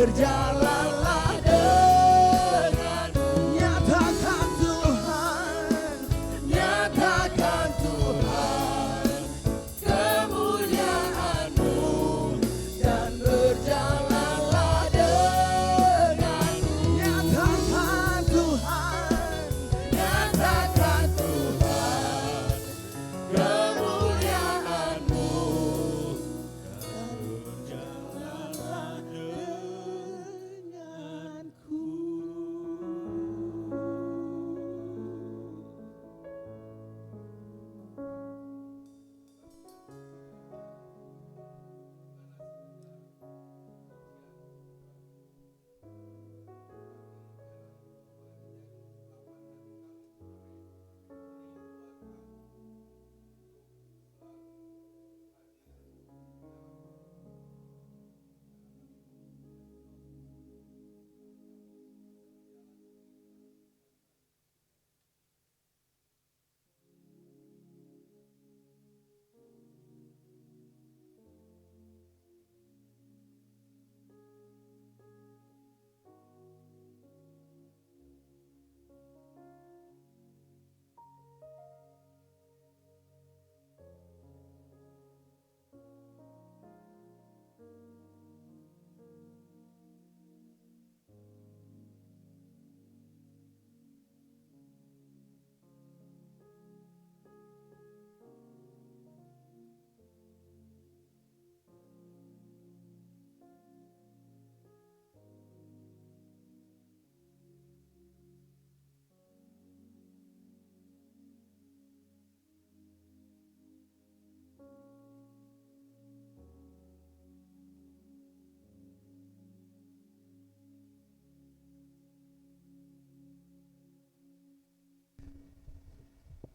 berjalanlah denganmu. Nyatakan Tuhan, nyatakan Tuhan kemuliaan-Mu, dan berjalanlah denganmu. Nyatakan Tuhan, nyatakan Tuhan kemuliaan-Mu, dan berjalanlah denganku.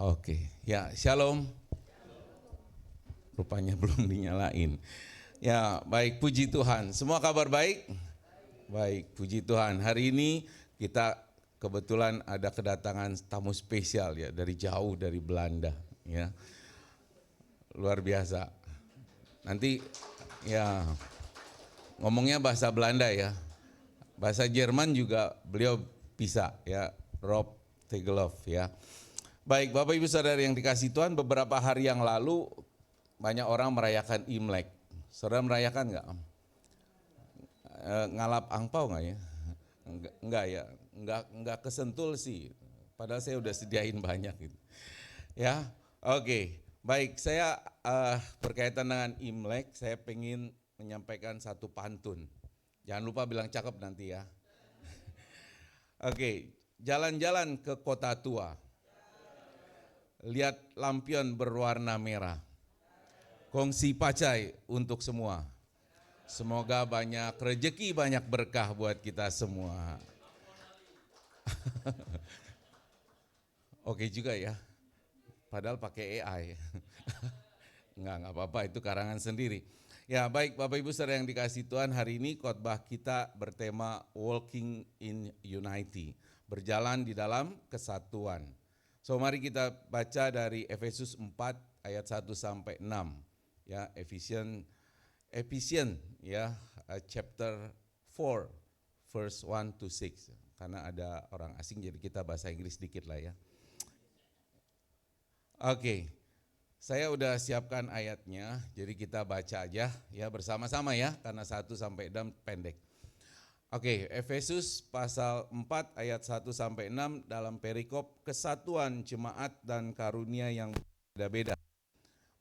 Oke, ya shalom. Rupanya belum dinyalain. Ya baik, puji Tuhan. Semua kabar baik? Baik, puji Tuhan. Hari ini kita kebetulan ada kedatangan tamu spesial ya dari jauh dari Belanda ya. Luar biasa. Nanti ya ngomongnya bahasa Belanda ya. Bahasa Jerman juga beliau bisa ya, Rob Tegelhoff ya. Baik, Bapak Ibu Saudara yang dikasihi Tuhan, beberapa hari yang lalu banyak orang merayakan Imlek. Saudara merayakan nggak? Ngalap angpau nggak ya? Enggak ya, enggak kesentul sih. Padahal saya udah sediain banyak gitu. Ya, oke. Baik, saya berkaitan dengan Imlek, saya pengen menyampaikan satu pantun. Jangan lupa bilang cakep nanti ya. Oke, jalan-jalan ke kota tua. Lihat lampion berwarna merah. Kongsi pacai untuk semua. Semoga banyak rezeki, banyak berkah buat kita semua. Oke juga ya. Padahal pakai AI. Enggak apa-apa, itu karangan sendiri. Ya baik Bapak Ibu Saudara yang dikasihi Tuhan, hari ini khotbah kita bertema Walking in Unity. Berjalan di dalam kesatuan. So mari kita baca dari Efesus 4 ayat 1 sampai 6. Ya, Efesian ya, chapter 4 verse 1 to 6. Karena ada orang asing jadi kita bahasa Inggris dikit lah ya. Oke. Saya udah siapkan ayatnya, jadi kita baca aja ya bersama-sama ya, karena 1 sampai 6 pendek. Oke, Efesus pasal 4 ayat 1 sampai 6 dalam perikop kesatuan jemaat dan karunia yang berbeda-beda.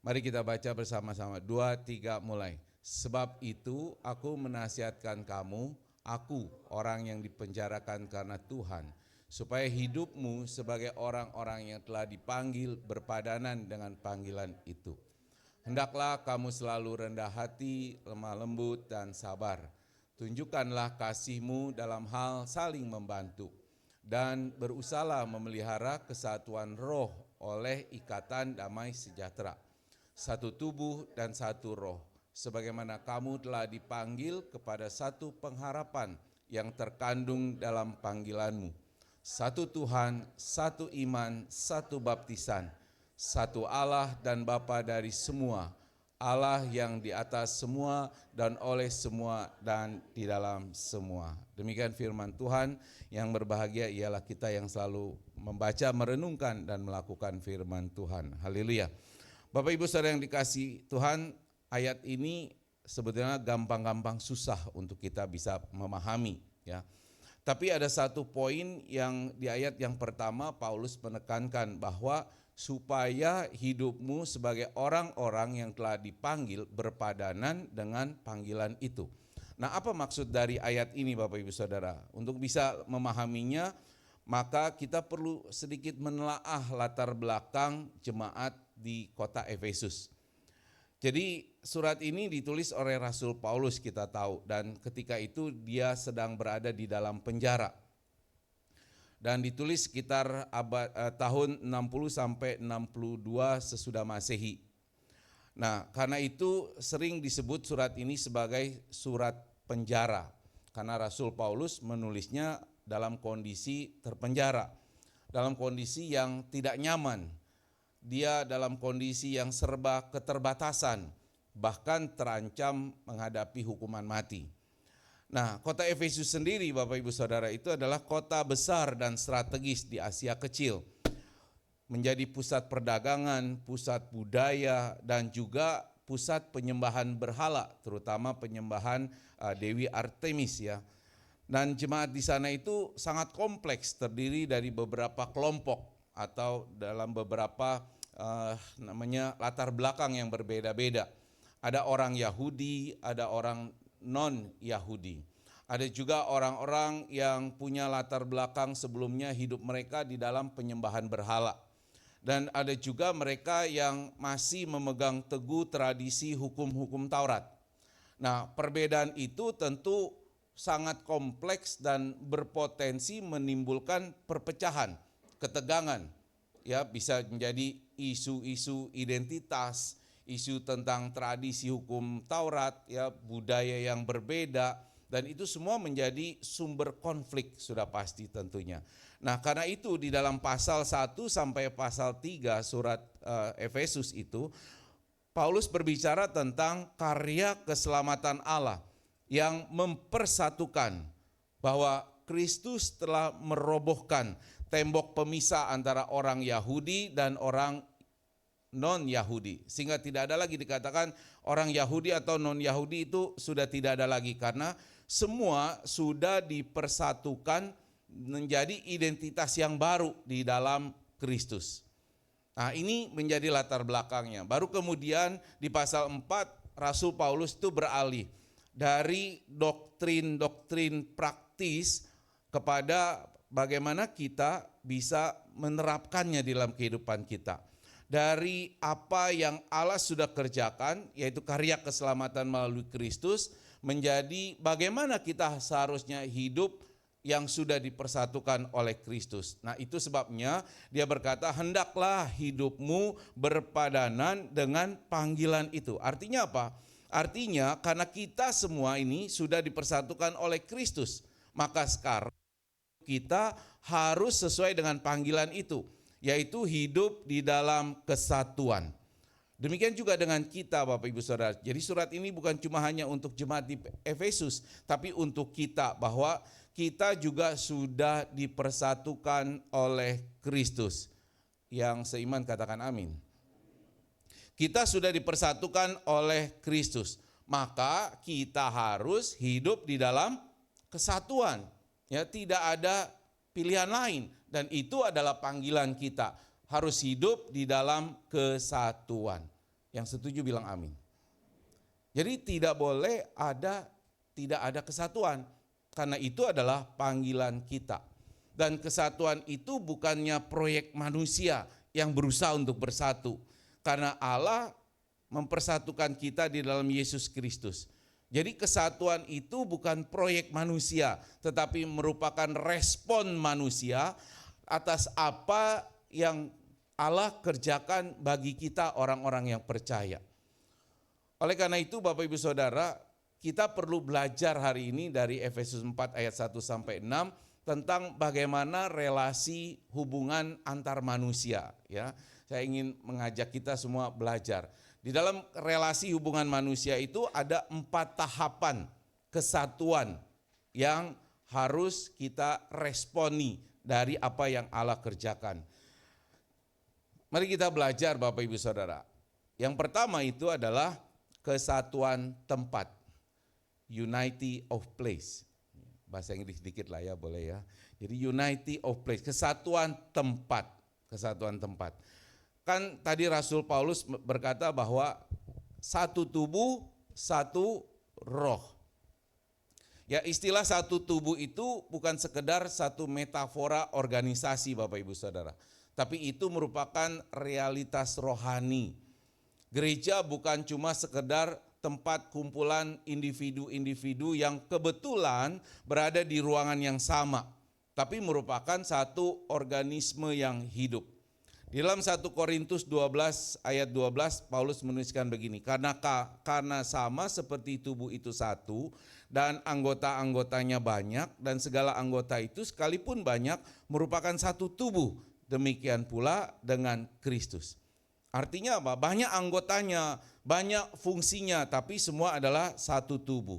Mari kita baca bersama-sama. 2, 3 mulai. Sebab itu aku menasihatkan kamu, aku orang yang dipenjarakan karena Tuhan, supaya hidupmu sebagai orang-orang yang telah dipanggil berpadanan dengan panggilan itu. Hendaklah kamu selalu rendah hati, lemah lembut dan sabar. Tunjukkanlah kasih-Mu dalam hal saling membantu dan berusahalah memelihara kesatuan roh oleh ikatan damai sejahtera. Satu tubuh dan satu roh, sebagaimana kamu telah dipanggil kepada satu pengharapan yang terkandung dalam panggilan-Mu. Satu Tuhan, satu iman, satu baptisan, satu Allah dan Bapa dari semua, Allah yang di atas semua dan oleh semua dan di dalam semua. Demikian firman Tuhan. Yang berbahagia ialah kita yang selalu membaca, merenungkan dan melakukan firman Tuhan. Haleluya. Bapak Ibu Saudara yang dikasihi Tuhan, ayat ini sebetulnya gampang-gampang susah untuk kita bisa memahami, ya. Tapi ada satu poin yang di ayat yang pertama Paulus menekankan bahwa supaya hidupmu sebagai orang-orang yang telah dipanggil berpadanan dengan panggilan itu. Nah, apa maksud dari ayat ini Bapak Ibu Saudara? Untuk bisa memahaminya, maka kita perlu sedikit menelaah latar belakang jemaat di kota Efesus. Jadi surat ini ditulis oleh Rasul Paulus, kita tahu, dan ketika itu dia sedang berada di dalam penjara. Dan ditulis sekitar tahun 60 sampai 62 sesudah Masehi. Nah, karena itu sering disebut surat ini sebagai surat penjara, karena Rasul Paulus menulisnya dalam kondisi terpenjara, dalam kondisi yang tidak nyaman. Dia dalam kondisi yang serba keterbatasan, bahkan terancam menghadapi hukuman mati. Nah, kota Efesus sendiri Bapak Ibu Saudara itu adalah kota besar dan strategis di Asia Kecil. Menjadi pusat perdagangan, pusat budaya, dan juga pusat penyembahan berhala, terutama penyembahan Dewi Artemis, ya. Dan jemaat di sana itu sangat kompleks, terdiri dari beberapa kelompok atau dalam beberapa latar belakang yang berbeda-beda. Ada orang Yahudi, ada orang non-Yahudi. Ada juga orang-orang yang punya latar belakang sebelumnya hidup mereka di dalam penyembahan berhala. Dan ada juga mereka yang masih memegang teguh tradisi hukum-hukum Taurat. Nah, perbedaan itu tentu sangat kompleks dan berpotensi menimbulkan perpecahan, ketegangan. Ya, bisa menjadi isu-isu identitas, isu tentang tradisi hukum Taurat, ya, budaya yang berbeda, dan itu semua menjadi sumber konflik sudah pasti tentunya. Nah, karena itu di dalam pasal 1 sampai pasal 3 surat Efesus itu Paulus berbicara tentang karya keselamatan Allah yang mempersatukan, bahwa Kristus telah merobohkan tembok pemisah antara orang Yahudi dan orang non-Yahudi, sehingga tidak ada lagi dikatakan orang Yahudi atau non-Yahudi, itu sudah tidak ada lagi, karena semua sudah dipersatukan menjadi identitas yang baru di dalam Kristus. Nah, ini menjadi latar belakangnya. Baru kemudian di pasal 4 Rasul Paulus itu beralih dari doktrin-doktrin praktis kepada bagaimana kita bisa menerapkannya dalam kehidupan kita. Dari apa yang Allah sudah kerjakan, yaitu karya keselamatan melalui Kristus, menjadi bagaimana kita seharusnya hidup yang sudah dipersatukan oleh Kristus. Nah, itu sebabnya dia berkata, hendaklah hidupmu berpadanan dengan panggilan itu. Artinya apa? Artinya karena kita semua ini sudah dipersatukan oleh Kristus, maka sekarang kita harus sesuai dengan panggilan itu, yaitu hidup di dalam kesatuan. Demikian juga dengan kita Bapak Ibu Saudara. Jadi surat ini bukan cuma hanya untuk jemaat di Efesus, tapi untuk kita, bahwa kita juga sudah dipersatukan oleh Kristus. Yang seiman katakan amin. Kita sudah dipersatukan oleh Kristus, maka kita harus hidup di dalam kesatuan. Ya, tidak ada pilihan lain, dan itu adalah panggilan kita. Harus hidup di dalam kesatuan. Yang setuju bilang amin. Jadi tidak ada kesatuan, karena itu adalah panggilan kita. Dan kesatuan itu bukannya proyek manusia yang berusaha untuk bersatu, karena Allah mempersatukan kita di dalam Yesus Kristus. Jadi kesatuan itu bukan proyek manusia, tetapi merupakan respon manusia atas apa yang Allah kerjakan bagi kita orang-orang yang percaya. Oleh karena itu Bapak Ibu Saudara, kita perlu belajar hari ini dari Efesus 4 ayat 1 sampai 6 tentang bagaimana relasi hubungan antar manusia, ya. Saya ingin mengajak kita semua belajar. Di dalam relasi hubungan manusia itu ada 4 tahapan kesatuan yang harus kita responi dari apa yang Allah kerjakan. Mari kita belajar Bapak Ibu Saudara. Yang pertama itu adalah kesatuan tempat. Unity of place. Bahasa Inggris dikit lah ya, boleh ya. Jadi unity of place, kesatuan tempat. Kesatuan tempat. Kan tadi Rasul Paulus berkata bahwa satu tubuh, satu roh. Ya, istilah satu tubuh itu bukan sekedar satu metafora organisasi Bapak Ibu Saudara. Tapi itu merupakan realitas rohani. Gereja bukan cuma sekedar tempat kumpulan individu-individu yang kebetulan berada di ruangan yang sama, tapi merupakan satu organisme yang hidup. Di dalam 1 Korintus 12 ayat 12 Paulus menuliskan begini, karena sama seperti tubuh itu satu dan anggota-anggotanya banyak dan segala anggota itu sekalipun banyak merupakan satu tubuh, demikian pula dengan Kristus. Artinya apa? Banyak anggotanya, banyak fungsinya, tapi semua adalah satu tubuh.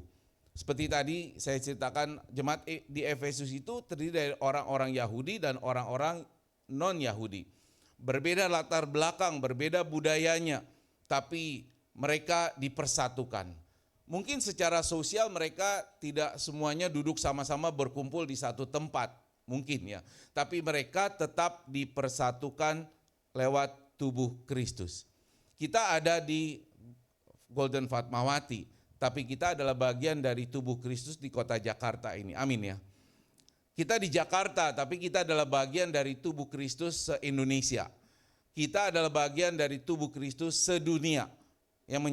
Seperti tadi saya ceritakan, jemaat di Efesus itu terdiri dari orang-orang Yahudi dan orang-orang non-Yahudi. Berbeda latar belakang, berbeda budayanya, tapi mereka dipersatukan. Mungkin secara sosial mereka tidak semuanya duduk sama-sama berkumpul di satu tempat, mungkin ya. Tapi mereka tetap dipersatukan lewat tubuh Kristus. Kita ada di Golden Fatmawati, tapi kita adalah bagian dari tubuh Kristus di kota Jakarta ini. Amin ya. Kita di Jakarta, tapi kita adalah bagian dari tubuh Kristus se-Indonesia. Kita adalah bagian dari tubuh Kristus sedunia yang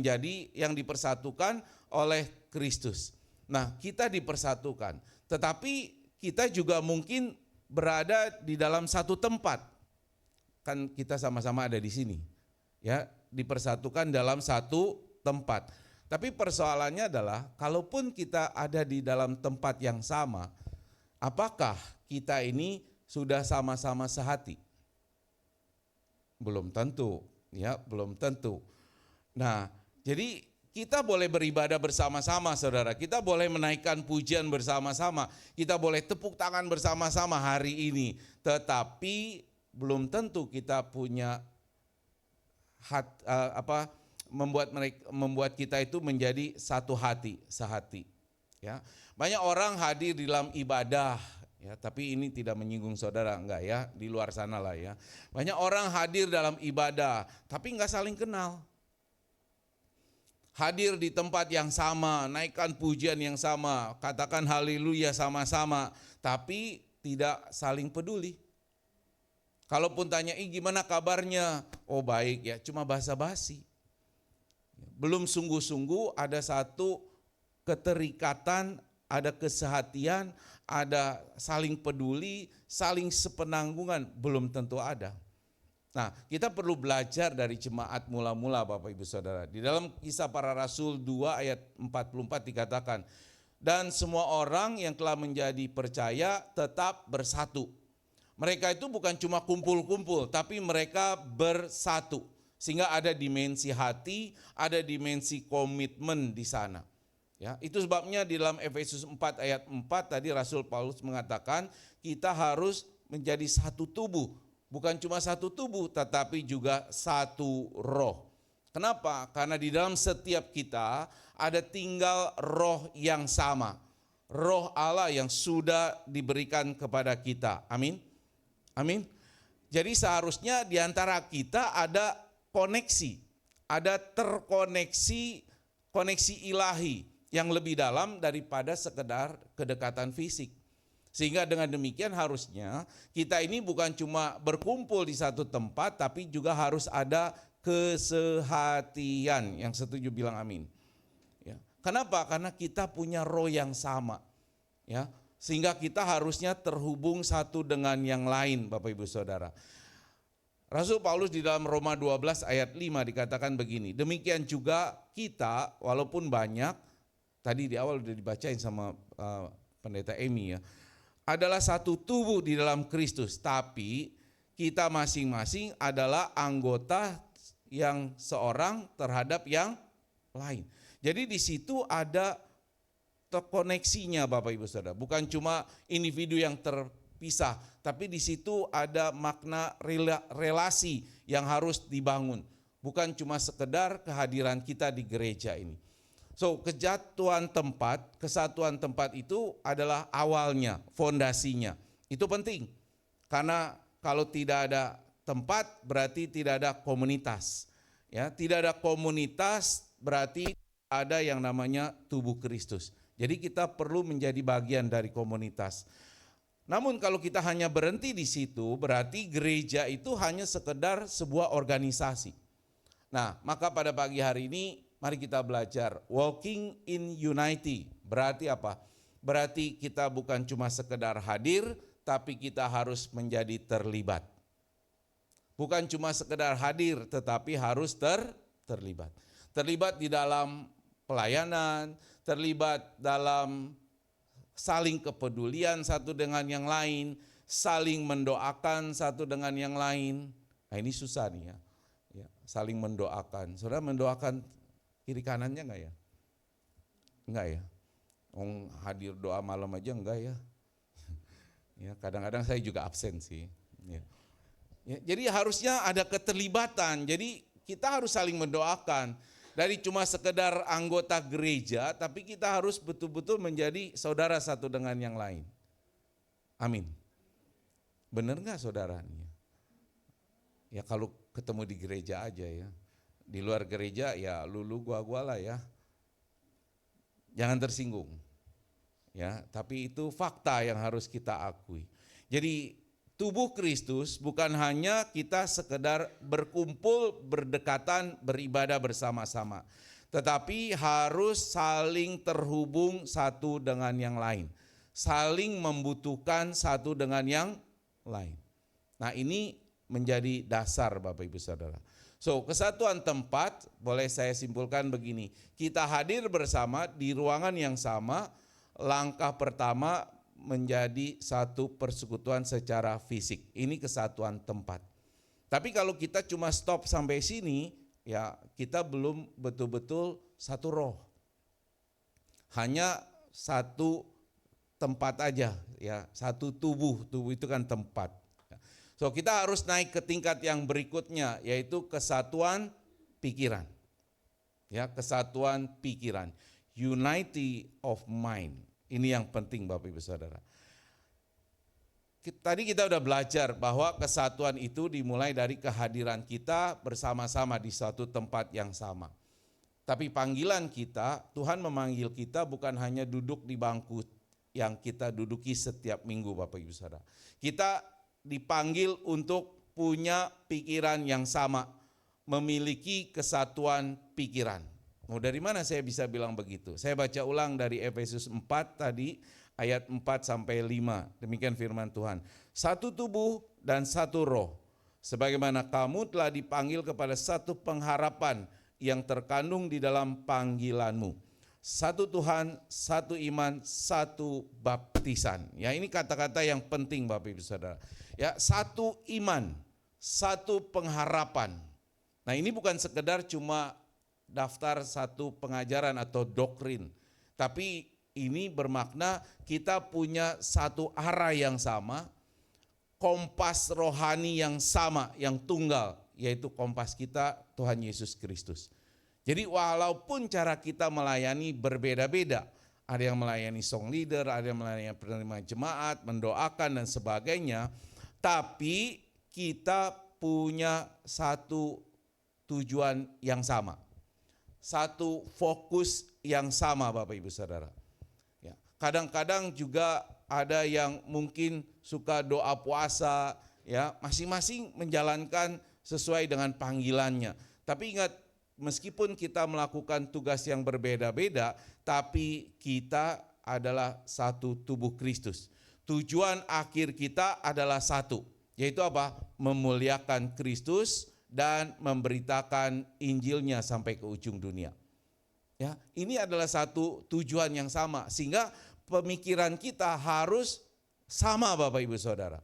dipersatukan oleh Kristus. Nah, kita dipersatukan, tetapi kita juga mungkin berada di dalam satu tempat. Kan kita sama-sama ada di sini, ya, dipersatukan dalam satu tempat. Tapi persoalannya adalah, kalaupun kita ada di dalam tempat yang sama, apakah kita ini sudah sama-sama sehati? Belum tentu, ya, belum tentu. Nah, jadi kita boleh beribadah bersama-sama, saudara. Kita boleh menaikkan pujian bersama-sama. Kita boleh tepuk tangan bersama-sama hari ini. Tetapi belum tentu kita punya membuat kita itu menjadi satu hati, sehati. Ya, banyak orang hadir di dalam ibadah, ya, tapi ini tidak menyinggung saudara, enggak ya, di luar sana lah ya. Banyak orang hadir dalam ibadah, tapi enggak saling kenal. Hadir di tempat yang sama, naikkan pujian yang sama, katakan haleluya sama-sama, tapi tidak saling peduli. Kalaupun tanya, gimana kabarnya? Oh baik ya, cuma basa-basi. Belum sungguh-sungguh ada satu keterikatan, ada kesehatian, ada saling peduli, saling sepenanggungan, belum tentu ada. Nah, kita perlu belajar dari jemaat mula-mula Bapak Ibu Saudara. Di dalam Kisah Para Rasul 2 ayat 44 dikatakan, dan semua orang yang telah menjadi percaya tetap bersatu. Mereka itu bukan cuma kumpul-kumpul, tapi mereka bersatu. Sehingga ada dimensi hati, ada dimensi komitmen di sana. Ya, itu sebabnya di dalam Efesus 4 ayat 4 tadi Rasul Paulus mengatakan kita harus menjadi satu tubuh. Bukan cuma satu tubuh, tetapi juga satu roh. Kenapa? Karena di dalam setiap kita ada tinggal roh yang sama. Roh Allah yang sudah diberikan kepada kita. Amin. Amin. Jadi seharusnya di antara kita ada koneksi, ada koneksi ilahi yang lebih dalam daripada sekedar kedekatan fisik. Sehingga dengan demikian harusnya kita ini bukan cuma berkumpul di satu tempat, tapi juga harus ada kesehatian. Yang setuju bilang amin. Ya. Kenapa? Karena kita punya roh yang sama. Ya. Sehingga kita harusnya terhubung satu dengan yang lain Bapak Ibu Saudara. Rasul Paulus di dalam Roma 12 ayat 5 dikatakan begini, demikian juga kita walaupun banyak, tadi di awal sudah dibacain sama pendeta Emi ya, adalah satu tubuh di dalam Kristus, tapi kita masing-masing adalah anggota yang seorang terhadap yang lain. Jadi di situ ada terkoneksinya Bapak Ibu Saudara. Bukan cuma individu yang terpisah, tapi di situ ada makna relasi yang harus dibangun. Bukan cuma sekedar kehadiran kita di gereja ini. So, kesatuan tempat itu adalah awalnya, fondasinya. Itu penting. Karena kalau tidak ada tempat berarti tidak ada komunitas. Ya, tidak ada komunitas berarti ada yang namanya tubuh Kristus. Jadi kita perlu menjadi bagian dari komunitas. Namun kalau kita hanya berhenti di situ, berarti gereja itu hanya sekedar sebuah organisasi. Nah, maka pada pagi hari ini mari kita belajar walking in unity. Berarti apa? Berarti kita bukan cuma sekedar hadir, tapi kita harus menjadi terlibat. Bukan cuma sekedar hadir, tetapi harus terlibat. Terlibat di dalam pelayanan, terlibat dalam saling kepedulian satu dengan yang lain, saling mendoakan satu dengan yang lain. Nah ini susah nih ya, saling mendoakan. Saudara mendoakan kiri kanannya enggak ya? Enggak ya? Hadir doa malam aja enggak ya? Ya kadang-kadang saya juga absen sih. Ya. Ya, jadi harusnya ada keterlibatan, jadi kita harus saling mendoakan. Dari cuma sekedar anggota gereja, tapi kita harus betul-betul menjadi saudara satu dengan yang lain. Amin. Benar enggak saudara? Ya kalau ketemu di gereja aja ya. Di luar gereja ya lulu gua lah ya. Jangan tersinggung. Ya, tapi itu fakta yang harus kita akui. Jadi tubuh Kristus bukan hanya kita sekedar berkumpul, berdekatan, beribadah bersama-sama. Tetapi harus saling terhubung satu dengan yang lain. Saling membutuhkan satu dengan yang lain. Nah ini menjadi dasar Bapak Ibu Saudara. So kesatuan tempat boleh saya simpulkan begini. Kita hadir bersama di ruangan yang sama, langkah pertama menjadi satu persekutuan secara fisik. Ini kesatuan tempat. Tapi kalau kita cuma stop sampai sini, ya kita belum betul-betul satu roh. Hanya satu tempat aja, ya satu tubuh. Tubuh itu kan tempat. So kita harus naik ke tingkat yang berikutnya, yaitu kesatuan pikiran. Ya, kesatuan pikiran. Unity of mind. Ini yang penting Bapak Ibu Saudara. Tadi kita udah belajar bahwa kesatuan itu dimulai dari kehadiran kita bersama-sama di suatu tempat yang sama. Tapi panggilan kita, Tuhan memanggil kita bukan hanya duduk di bangku yang kita duduki setiap minggu Bapak Ibu Saudara. Kita dipanggil untuk punya pikiran yang sama, memiliki kesatuan pikiran. Mau dari mana saya bisa bilang begitu? Saya baca ulang dari Efesus 4 tadi ayat 4 sampai 5. Demikian firman Tuhan. Satu tubuh dan satu roh. Sebagaimana kamu telah dipanggil kepada satu pengharapan yang terkandung di dalam panggilanmu. Satu Tuhan, satu iman, satu baptisan. Ya ini kata-kata yang penting Bapak Ibu Saudara. Ya satu iman, satu pengharapan. Nah ini bukan sekedar cuma daftar satu pengajaran atau doktrin. Tapi ini bermakna kita punya satu arah yang sama, kompas rohani yang sama, yang tunggal, yaitu kompas kita Tuhan Yesus Kristus. Jadi walaupun cara kita melayani berbeda-beda, ada yang melayani song leader, ada yang melayani penerima jemaat, mendoakan dan sebagainya, tapi kita punya satu tujuan yang sama. Satu fokus yang sama Bapak Ibu Saudara. Ya, kadang-kadang juga ada yang mungkin suka doa puasa, ya masing-masing menjalankan sesuai dengan panggilannya. Tapi ingat, meskipun kita melakukan tugas yang berbeda-beda, tapi kita adalah satu tubuh Kristus. Tujuan akhir kita adalah satu, yaitu apa? Memuliakan Kristus dan memberitakan Injilnya sampai ke ujung dunia. Ya, ini adalah satu tujuan yang sama, sehingga pemikiran kita harus sama Bapak Ibu Saudara.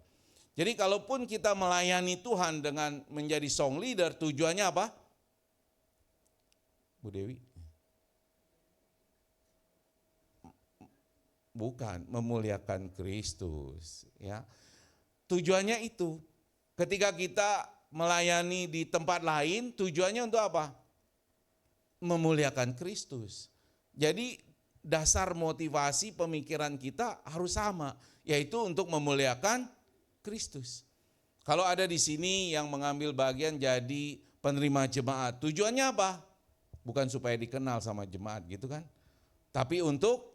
Jadi kalaupun kita melayani Tuhan dengan menjadi song leader, tujuannya apa? Bu Dewi? Bukan, memuliakan Kristus, ya. Tujuannya itu. Ketika kita melayani di tempat lain, tujuannya untuk apa? Memuliakan Kristus. Jadi dasar motivasi pemikiran kita harus sama, yaitu untuk memuliakan Kristus. Kalau ada di sini yang mengambil bagian jadi penerima jemaat, tujuannya apa? Bukan supaya dikenal sama jemaat gitu kan, tapi untuk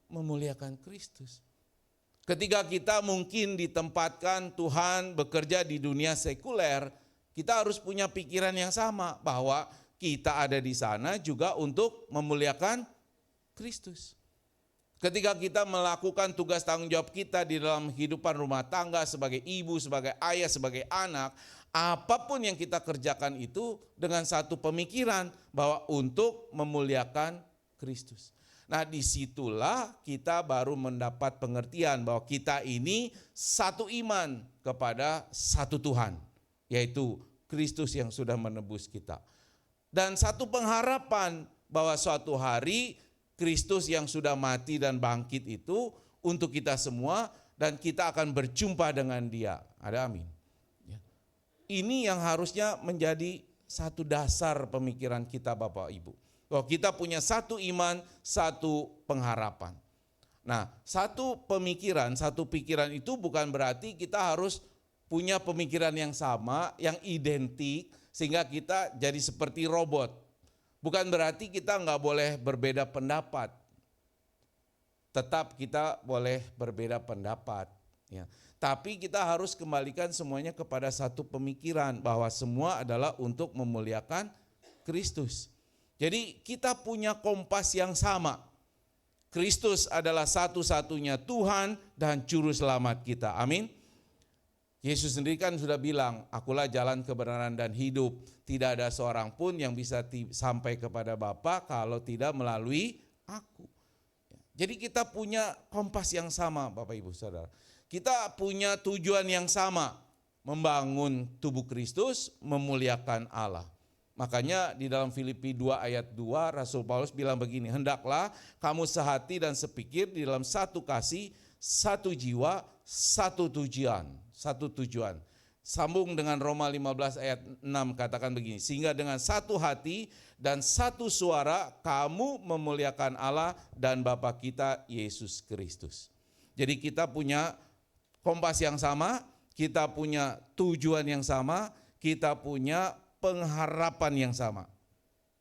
memuliakan Kristus. Ketika kita mungkin ditempatkan Tuhan bekerja di dunia sekuler, kita harus punya pikiran yang sama bahwa kita ada di sana juga untuk memuliakan Kristus. Ketika kita melakukan tugas tanggung jawab kita di dalam kehidupan rumah tangga sebagai ibu, sebagai ayah, sebagai anak, apapun yang kita kerjakan itu dengan satu pemikiran bahwa untuk memuliakan Kristus. Nah, disitulah kita baru mendapat pengertian bahwa kita ini satu iman kepada satu Tuhan, yaitu Kristus yang sudah menebus kita. Dan satu pengharapan bahwa suatu hari Kristus yang sudah mati dan bangkit itu untuk kita semua dan kita akan berjumpa dengan Dia. Ada amin. Ini yang harusnya menjadi satu dasar pemikiran kita Bapak Ibu. Bahwa kita punya satu iman, satu pengharapan. Nah, satu pemikiran, satu pikiran itu bukan berarti kita harus punya pemikiran yang sama, yang identik, sehingga kita jadi seperti robot. Bukan berarti kita nggak boleh berbeda pendapat. Tetap kita boleh berbeda pendapat. Ya. Tapi kita harus kembalikan semuanya kepada satu pemikiran bahwa semua adalah untuk memuliakan Kristus. Jadi kita punya kompas yang sama. Kristus adalah satu-satunya Tuhan dan Juru Selamat kita. Amin. Yesus sendiri kan sudah bilang, akulah jalan kebenaran dan hidup. Tidak ada seorang pun yang bisa sampai kepada Bapa kalau tidak melalui aku. Jadi kita punya kompas yang sama Bapak Ibu Saudara. Kita punya tujuan yang sama. Membangun tubuh Kristus, memuliakan Allah. Makanya di dalam Filipi 2 ayat 2 Rasul Paulus bilang begini, hendaklah kamu sehati dan sepikir di dalam satu kasih, satu jiwa, satu tujuan. Sambung dengan Roma 15 ayat 6 katakan begini, sehingga dengan satu hati dan satu suara kamu memuliakan Allah dan Bapa kita Yesus Kristus. Jadi kita punya kompas yang sama, kita punya tujuan yang sama, kita punya pengharapan yang sama.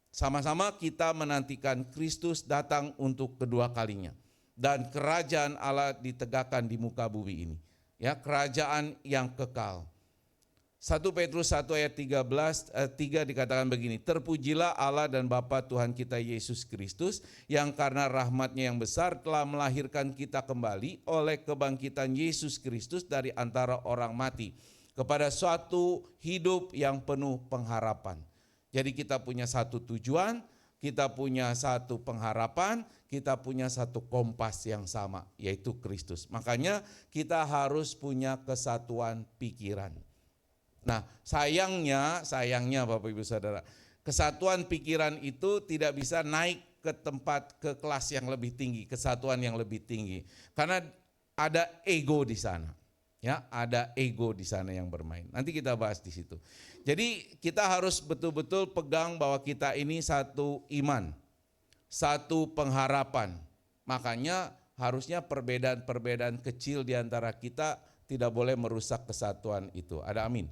Sama-sama kita menantikan Kristus datang untuk kedua kalinya. Dan kerajaan Allah ditegakkan di muka bumi ini. Ya, kerajaan yang kekal. 1 Petrus 1 ayat 3 dikatakan begini, terpujilah Allah dan Bapa Tuhan kita Yesus Kristus yang karena rahmat-Nya yang besar telah melahirkan kita kembali oleh kebangkitan Yesus Kristus dari antara orang mati kepada suatu hidup yang penuh pengharapan. Jadi kita punya satu tujuan, kita punya satu pengharapan, kita punya satu kompas yang sama, yaitu Kristus. Makanya kita harus punya kesatuan pikiran. Nah, sayangnya Bapak Ibu Saudara, kesatuan pikiran itu tidak bisa naik ke kelas yang lebih tinggi, kesatuan yang lebih tinggi. Karena ada ego di sana. Ya, ada ego di sana yang bermain. Nanti kita bahas di situ. Jadi kita harus betul-betul pegang bahwa kita ini satu iman, satu pengharapan. Makanya harusnya perbedaan-perbedaan kecil di antara kita tidak boleh merusak kesatuan itu. Ada amin?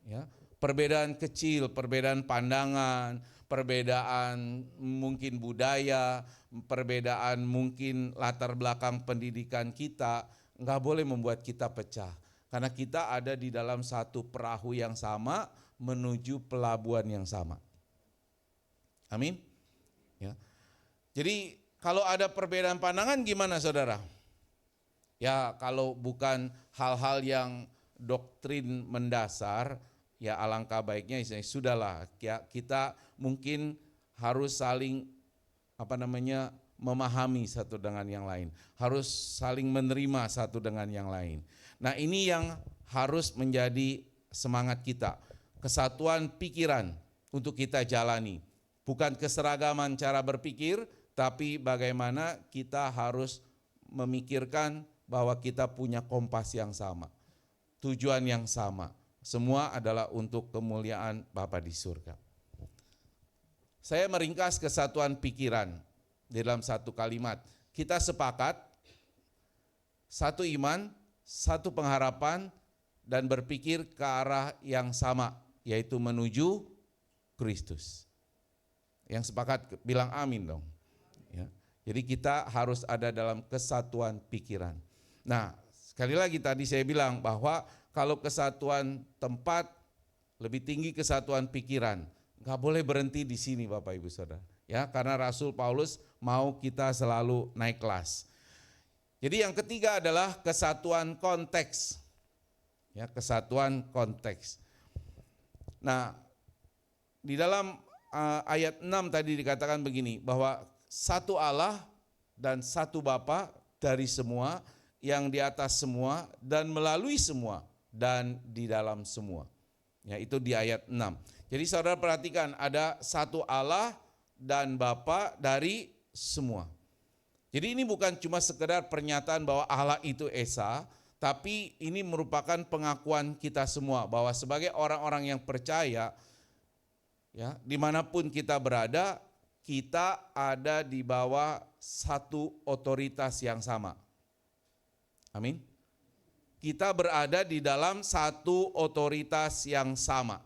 Ya, perbedaan kecil, perbedaan pandangan, perbedaan mungkin budaya, perbedaan mungkin latar belakang pendidikan kita, enggak boleh membuat kita pecah. Karena kita ada di dalam satu perahu yang sama menuju pelabuhan yang sama. Amin. Ya. Jadi kalau ada perbedaan pandangan gimana saudara? Ya kalau bukan hal-hal yang doktrin mendasar, ya alangkah baiknya sudahlah ya, kita mungkin harus saling memahami satu dengan yang lain, harus saling menerima satu dengan yang lain. Nah ini yang harus menjadi semangat kita, kesatuan pikiran untuk kita jalani, Bukan keseragaman cara berpikir, tapi bagaimana kita harus memikirkan bahwa kita punya kompas yang sama, tujuan yang sama. Semua adalah untuk kemuliaan Bapa di surga. Saya meringkas kesatuan pikiran di dalam satu kalimat. Kita sepakat, satu iman, satu pengharapan, dan berpikir ke arah yang sama, yaitu menuju Kristus. Yang sepakat bilang amin dong. Ya. Jadi kita harus ada dalam kesatuan pikiran. Nah, sekali lagi tadi saya bilang bahwa kalau kesatuan tempat lebih tinggi kesatuan pikiran. Enggak boleh berhenti di sini Bapak Ibu Saudara. Ya, karena Rasul Paulus mau kita selalu naik kelas. Jadi yang ketiga adalah kesatuan konteks. Ya, kesatuan konteks. Nah, di dalam ayat 6 tadi dikatakan begini, bahwa satu Allah dan satu Bapa dari semua, yang di atas semua dan melalui semua dan di dalam semua. Ya, itu di ayat 6. Jadi saudara perhatikan, ada satu Allah dan Bapa dari semua. Jadi ini bukan cuma sekedar pernyataan bahwa Allah itu Esa, tapi ini merupakan pengakuan kita semua bahwa sebagai orang-orang yang percaya, ya, dimanapun kita berada, kita ada di bawah satu otoritas yang sama. Amin. Kita berada di dalam satu otoritas yang sama.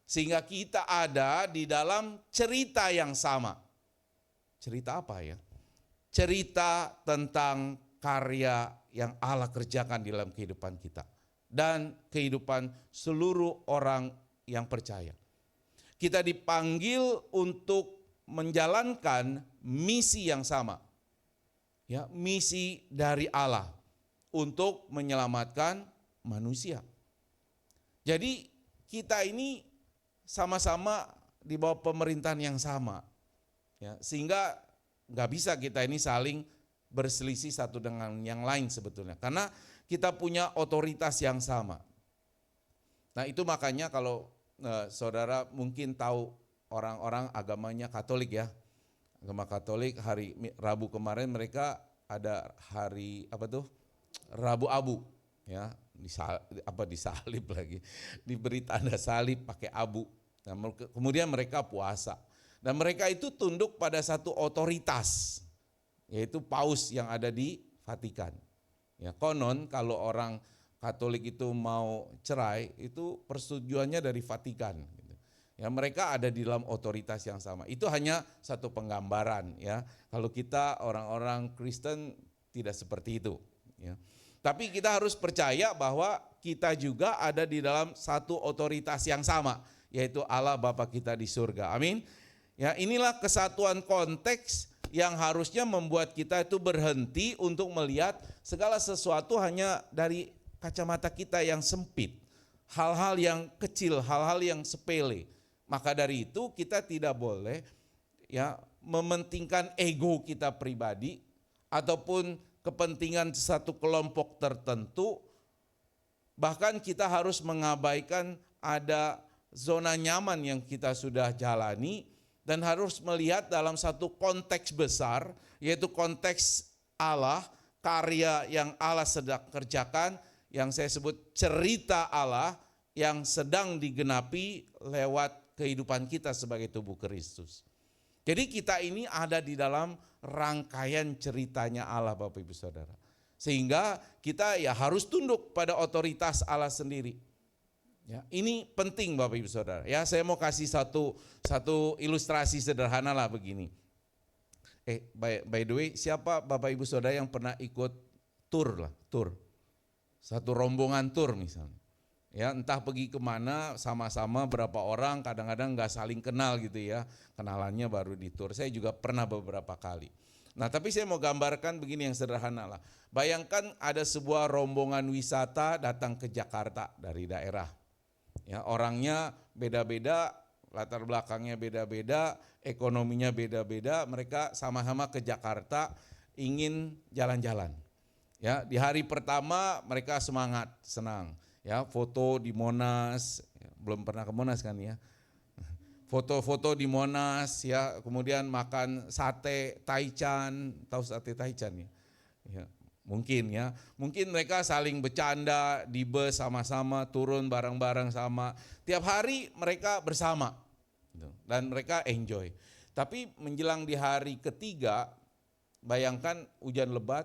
Sehingga kita ada di dalam cerita yang sama. Cerita apa ya? Cerita tentang karya yang Allah kerjakan di dalam kehidupan kita. Dan kehidupan seluruh orang yang percaya. Kita dipanggil untuk menjalankan misi yang sama. Ya, misi dari Allah untuk menyelamatkan manusia. Jadi kita ini sama-sama di bawah pemerintahan yang sama. Ya, sehingga nggak bisa kita ini saling berselisih satu dengan yang lain sebetulnya. Karena kita punya otoritas yang sama. Nah itu makanya kalau saudara mungkin tahu orang-orang agamanya Katolik ya. Agama Katolik hari Rabu kemarin mereka ada hari Rabu Abu ya, disalib lagi. Diberi tanda salib pakai abu. Nah, kemudian mereka puasa. Dan mereka itu tunduk pada satu otoritas, yaitu paus yang ada di Vatikan. Ya, konon kalau orang Katolik itu mau cerai, itu persetujuannya dari Vatikan. Ya, mereka ada di dalam otoritas yang sama. Itu hanya satu penggambaran ya. Kalau kita orang-orang Kristen tidak seperti itu. Ya. Tapi kita harus percaya bahwa kita juga ada di dalam satu otoritas yang sama, yaitu Allah Bapa kita di surga. Amin. Ya, inilah kesatuan konteks yang harusnya membuat kita itu berhenti untuk melihat segala sesuatu hanya dari kacamata kita yang sempit. Hal-hal yang kecil, hal-hal yang sepele. Maka dari itu kita tidak boleh ya mementingkan ego kita pribadi ataupun kepentingan satu kelompok tertentu. Bahkan kita harus mengabaikan ada zona nyaman yang kita sudah jalani dan harus melihat dalam satu konteks besar, yaitu konteks Allah, karya yang Allah sedang kerjakan, yang saya sebut cerita Allah yang sedang digenapi lewat kehidupan kita sebagai tubuh Kristus. Jadi kita ini ada di dalam rangkaian ceritanya Allah Bapak Ibu Saudara. Sehingga kita ya harus tunduk pada otoritas Allah sendiri. Ya, ini penting Bapak Ibu Saudara. Ya, saya mau kasih satu ilustrasi sederhana lah begini. By the way, siapa Bapak Ibu Saudara yang pernah ikut tur? Satu rombongan tur misalnya. Ya, entah pergi kemana sama-sama berapa orang, kadang-kadang nggak saling kenal gitu ya. Kenalannya baru di tur. Saya juga pernah beberapa kali. Nah, tapi saya mau gambarkan begini yang sederhana lah. Bayangkan ada sebuah rombongan wisata datang ke Jakarta dari daerah. Ya, orangnya beda-beda, latar belakangnya beda-beda, ekonominya beda-beda, mereka sama-sama ke Jakarta ingin jalan-jalan. Ya, di hari pertama mereka semangat, senang. Ya, foto di Monas, belum pernah ke Monas kan ya. foto-foto di Monas ya, kemudian makan sate taichan, tahu sate taichan ya? Ya, mungkin ya. Mungkin mereka saling bercanda di bus sama-sama, turun bareng-bareng sama. Tiap hari mereka bersama gitu, dan mereka enjoy. Tapi menjelang di hari ketiga, bayangkan hujan lebat,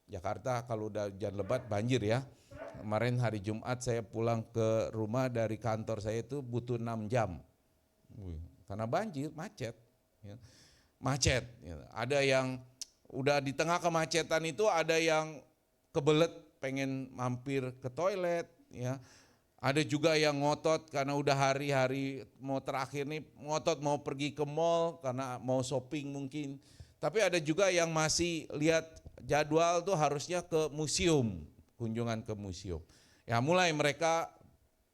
Jakarta kalau udah hujan lebat banjir ya. Kemarin hari Jumat saya pulang ke rumah dari kantor saya itu butuh 6 jam. Karena banjir, macet. Ya. Macet. Ya. Ada yang udah di tengah kemacetan itu ada yang kebelet pengen mampir ke toilet. Ya. Ada juga yang ngotot karena udah hari-hari mau terakhir nih, ngotot mau pergi ke mall karena mau shopping mungkin. Tapi ada juga yang masih lihat jadwal tuh harusnya ke museum, kunjungan ke museum. Ya mulai mereka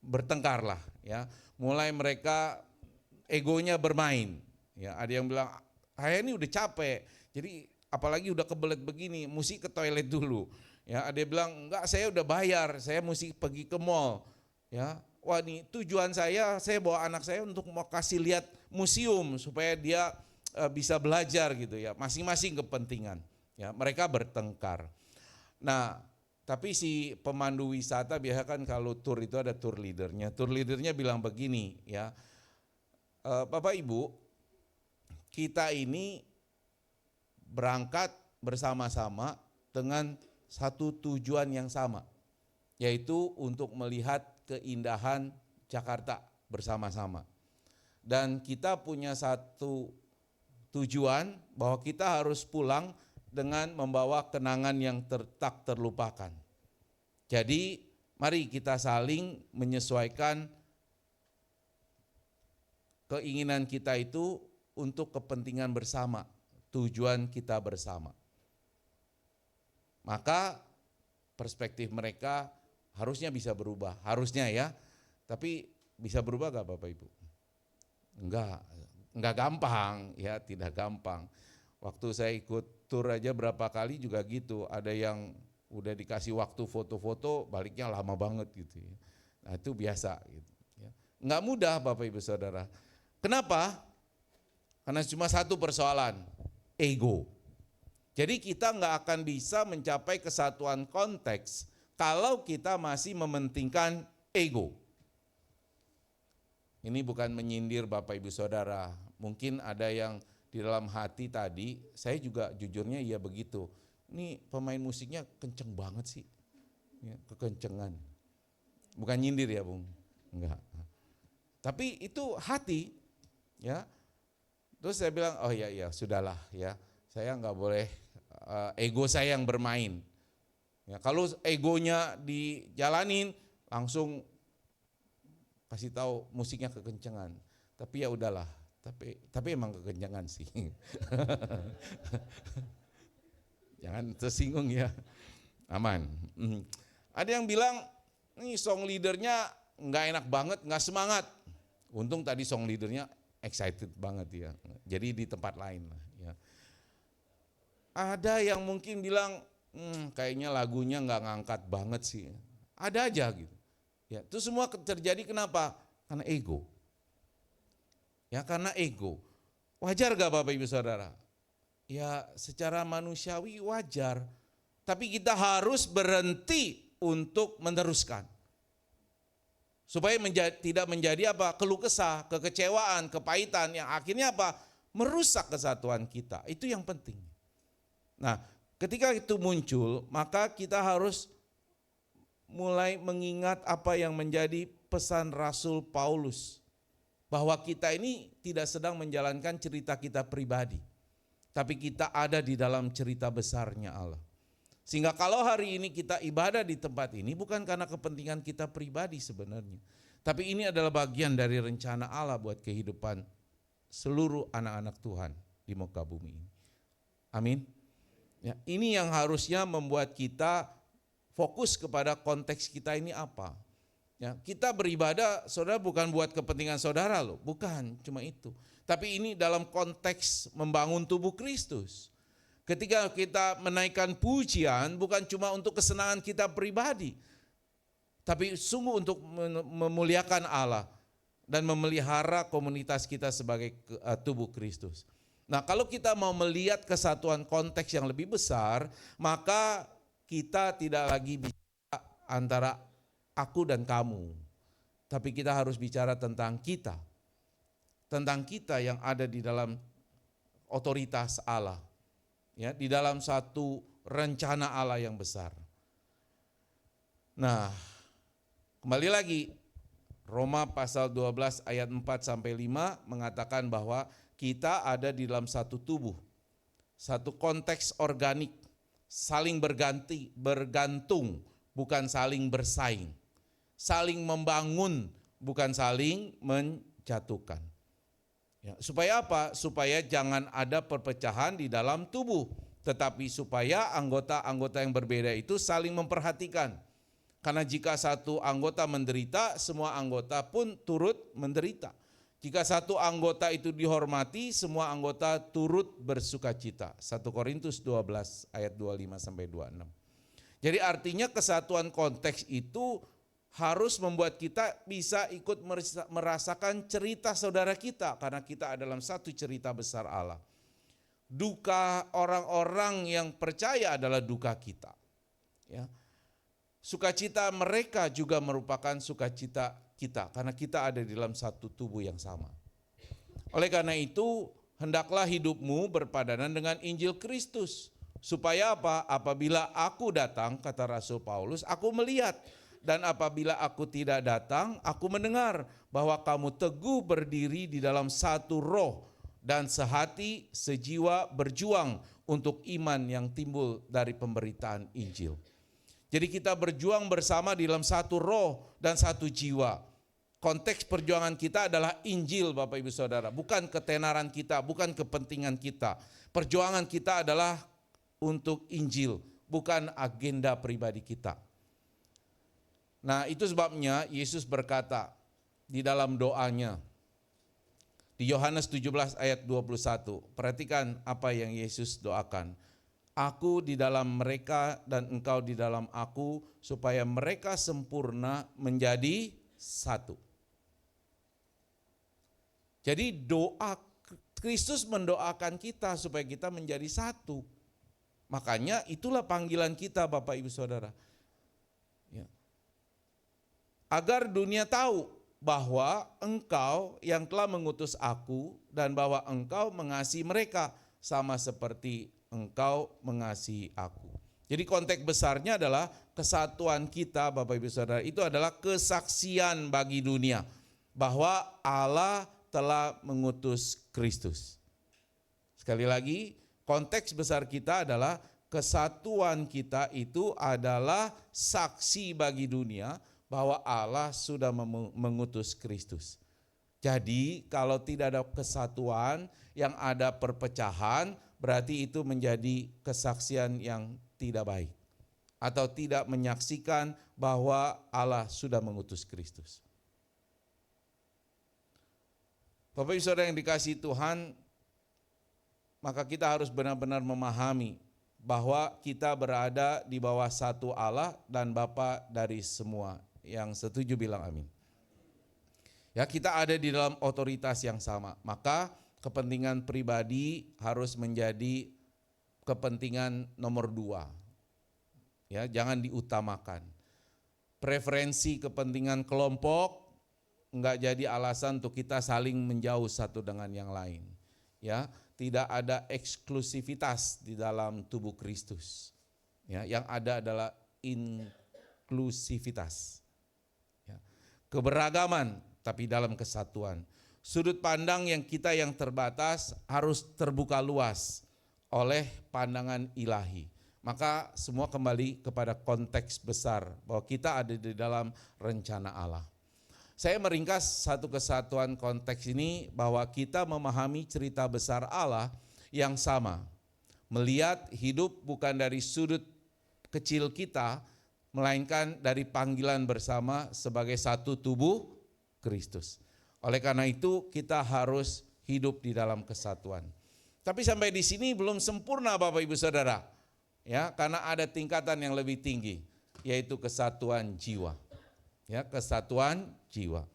bertengkar lah ya, mulai mereka egonya bermain. Ya ada yang bilang, saya ini udah capek, jadi apalagi udah kebelet begini, mesti ke toilet dulu. Ya ada yang bilang, enggak saya udah bayar, saya mesti pergi ke mall. Ya, wah nih tujuan saya bawa anak saya untuk mau kasih lihat museum supaya dia bisa belajar gitu ya, masing-masing kepentingan. Ya, mereka bertengkar. Nah, tapi si pemandu wisata biasa kan kalau tur itu ada tour leadernya. Tour leadernya bilang begini ya, Bapak Ibu, kita ini berangkat bersama-sama dengan satu tujuan yang sama, yaitu untuk melihat keindahan Jakarta bersama-sama. Dan kita punya satu tujuan bahwa kita harus pulang dengan membawa kenangan yang tak terlupakan. Jadi mari kita saling menyesuaikan keinginan kita itu untuk kepentingan bersama, tujuan kita bersama. Maka perspektif mereka harusnya bisa berubah, harusnya ya. Tapi bisa berubah gak Bapak Ibu? Enggak gampang ya, tidak gampang. Waktu saya ikut tur aja berapa kali juga gitu, ada yang udah dikasih waktu foto-foto baliknya lama banget gitu ya. Nah itu biasa gitu ya. Enggak mudah Bapak Ibu Saudara. Kenapa? Karena cuma satu persoalan, ego. Jadi kita enggak akan bisa mencapai kesatuan konteks kalau kita masih mementingkan ego. Ini bukan menyindir Bapak Ibu Saudara. Mungkin ada yang di dalam hati tadi, saya juga jujurnya iya begitu. Ini pemain musiknya kenceng banget sih. Ya, kekencengan. Bukan nyindir ya Bung. Enggak. Tapi itu hati. Ya. Terus saya bilang, oh iya sudahlah ya. Saya enggak boleh ego saya yang bermain. Ya, kalau egonya dijalanin langsung kasih tahu musiknya kekencangan. Tapi ya udahlah, tapi emang kekencangan sih. Jangan tersinggung ya. Aman. Ada yang bilang, nih song leadernya nggak enak banget, nggak semangat. Untung tadi song leadernya excited banget ya. Jadi di tempat lain lah ya. Ada yang mungkin bilang, kayaknya lagunya nggak ngangkat banget sih. Ada aja gitu. Ya, itu semua terjadi kenapa? Karena ego. Ya karena ego. Wajar gak Bapak Ibu Saudara? Ya secara manusiawi wajar. Tapi kita harus berhenti untuk meneruskan. Supaya tidak menjadi apa? Keluh kesah, kekecewaan, kepahitan yang akhirnya apa? Merusak kesatuan kita. Itu yang penting. Nah, ketika itu muncul, maka kita harus mulai mengingat apa yang menjadi pesan Rasul Paulus. Bahwa kita ini tidak sedang menjalankan cerita kita pribadi. Tapi kita ada di dalam cerita besarnya Allah. Sehingga kalau hari ini kita ibadah di tempat ini bukan karena kepentingan kita pribadi sebenarnya. Tapi ini adalah bagian dari rencana Allah buat kehidupan seluruh anak-anak Tuhan di muka bumi ini. Amin. Ya, ini yang harusnya membuat kita fokus kepada konteks kita ini apa. Ya, kita beribadah saudara bukan buat kepentingan saudara loh, bukan cuma itu. Tapi ini dalam konteks membangun tubuh Kristus. Ketika kita menaikkan pujian bukan cuma untuk kesenangan kita pribadi. Tapi sungguh untuk memuliakan Allah. dan memelihara komunitas kita sebagai tubuh Kristus. Nah, kalau kita mau melihat kesatuan konteks yang lebih besar, maka kita tidak lagi bicara antara aku dan kamu, tapi kita harus bicara tentang kita. Tentang kita yang ada di dalam otoritas Allah, ya, di dalam satu rencana Allah yang besar. Nah, kembali lagi, Roma pasal 12 ayat 4 sampai 5 mengatakan bahwa kita ada di dalam satu tubuh, satu konteks organik, saling bergantung, bukan saling bersaing, saling membangun, bukan saling menjatuhkan. Ya, supaya apa? Supaya jangan ada perpecahan di dalam tubuh, tetapi supaya anggota-anggota yang berbeda itu saling memperhatikan. Karena jika satu anggota menderita, semua anggota pun turut menderita. Jika satu anggota itu dihormati, semua anggota turut bersukacita. 1 Korintus 12 ayat 25 sampai 26. Jadi artinya kesatuan konteks itu harus membuat kita bisa ikut merasakan cerita saudara kita, karena kita dalam satu cerita besar Allah. Duka orang-orang yang percaya adalah duka kita. Ya. Sukacita mereka juga merupakan sukacita kita, karena kita ada di dalam satu tubuh yang sama. Oleh karena itu, hendaklah hidupmu berpadanan dengan Injil Kristus. Supaya apa? Apabila aku datang, kata Rasul Paulus, aku melihat. Dan apabila aku tidak datang, aku mendengar bahwa kamu teguh berdiri di dalam satu roh dan sehati sejiwa berjuang untuk iman yang timbul dari pemberitaan Injil. Jadi kita berjuang bersama di dalam satu roh dan satu jiwa. Konteks perjuangan kita adalah Injil, Bapak Ibu Saudara, bukan ketenaran kita, bukan kepentingan kita. Perjuangan kita adalah untuk Injil, bukan agenda pribadi kita. Nah, itu sebabnya Yesus berkata di dalam doanya di Yohanes 17 ayat 21. Perhatikan apa yang Yesus doakan. Aku di dalam mereka dan engkau di dalam aku, supaya mereka sempurna menjadi satu. Jadi doa Kristus mendoakan kita supaya kita menjadi satu. Makanya itulah panggilan kita, Bapak Ibu Saudara. Ya. Agar dunia tahu bahwa engkau yang telah mengutus aku dan bahwa engkau mengasihi mereka sama seperti engkau mengasihi aku. Jadi konteks besarnya adalah kesatuan kita, Bapak Ibu Saudara, itu adalah kesaksian bagi dunia bahwa Allah telah mengutus Kristus. Sekali lagi, konteks besar kita adalah kesatuan kita itu adalah saksi bagi dunia bahwa Allah sudah mengutus Kristus. Jadi kalau tidak ada kesatuan, yang ada perpecahan, berarti itu menjadi kesaksian yang tidak baik. Atau tidak menyaksikan bahwa Allah sudah mengutus Kristus. Bapak Ibu Saudara yang dikasihi Tuhan, maka kita harus benar-benar memahami bahwa kita berada di bawah satu Allah dan Bapa dari semua. Yang setuju bilang amin. Ya, kita ada di dalam otoritas yang sama. Maka kepentingan pribadi harus menjadi kepentingan nomor 2. Ya, jangan diutamakan. Preferensi kepentingan kelompok enggak jadi alasan untuk kita saling menjauh satu dengan yang lain. Ya, tidak ada eksklusivitas di dalam tubuh Kristus. Ya, yang ada adalah inklusivitas. Ya, keberagaman tapi dalam kesatuan. Sudut pandang yang kita yang terbatas harus terbuka luas oleh pandangan ilahi. Maka semua kembali kepada konteks besar bahwa kita ada di dalam rencana Allah. Saya meringkas satu kesatuan konteks ini bahwa kita memahami cerita besar Allah yang sama. Melihat hidup bukan dari sudut kecil kita, melainkan dari panggilan bersama sebagai satu tubuh Kristus. Oleh karena itu kita harus hidup di dalam kesatuan. Tapi sampai di sini belum sempurna Bapak Ibu Saudara. Ya, karena ada tingkatan yang lebih tinggi, yaitu kesatuan jiwa. Ya, kesatuan jiwa.